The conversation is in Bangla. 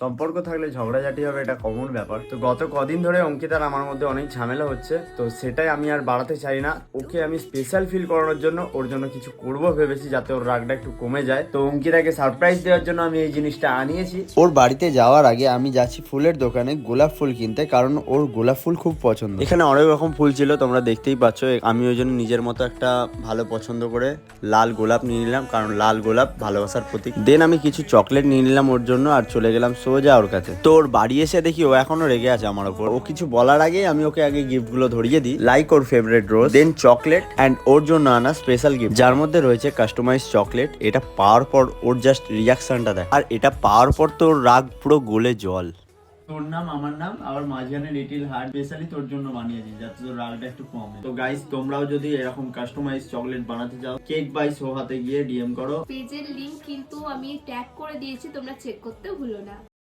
সম্পর্ক থাকলে ঝগড়াঝাটি হবে, এটা কমন ব্যাপার। তো গত কদিন ধরে অঙ্কিতার আমার মধ্যে অনেক ঝামেলা হচ্ছে, তো সেটাই আমি আর বাড়াতে চাই না। ওকে আমি স্পেশাল ফিল করানোর জন্য ওর জন্য কিছু করবো ভেবেছি, যাতে ওর রাগটা একটু কমে যায়। তো অঙ্কিতাকে সারপ্রাইজ দেওয়ার জন্য আমি এই জিনিসটা আনিয়েছি। ওর বাড়িতে যাওয়ার আগে আমি যাচ্ছি ফুলের দোকানে গোলাপ ফুল কিনতে, কারণ ওর গোলাপ ফুল খুব পছন্দ। এখানে অনেক রকম ফুল ছিল, তোমরা দেখতেই পাচ্ছ। আমি ওই জন্য নিজের মতো একটা ভালো পছন্দ করে লাল গোলাপ নিয়ে নিলাম, কারণ লাল গোলাপ ভালোবাসার প্রতীক। দেন আমি কিছু চকলেট নিয়ে নিলাম ওর জন্য, আর চলে গেলাম সোজা ওর কাছে। তো ওর বাড়ি এসে দেখি ও এখনো রেগে আছে আমার ওপর। ও কিছু বলার আগে আমি ওকে আগে গিফট গুলো ধরিয়ে দিই, লাইক ওর favourite rose, then chocolate and ওর জন্য আনা স্পেশাল গিফট, যার মধ্যে রয়েছে কাস্টমাইজ চকলেট। এটা পাওয়ার পর ওর জাস্ট রিয়াকশনটা দেখ, আর এটা পাওয়ার পর তো ওর রাগ পুরো গলে জল। তোর নাম আমার নাম আবার মাঝখানে লিটিল হার্ট স্পেশালি তোর জন্য বানিয়েছি, যাতে তোর রাগটা একটু কমে। তো গাইস, তোমরাও যদি এরকম কাস্টমাইজ চকলেট বানাতে চাও, কেক বাই সোহাতে গিয়ে ডিএম করো। পেজের লিংক কিন্তু আমি ট্যাগ করে দিয়েছি, তোমরা চেক করতে ভুলো না।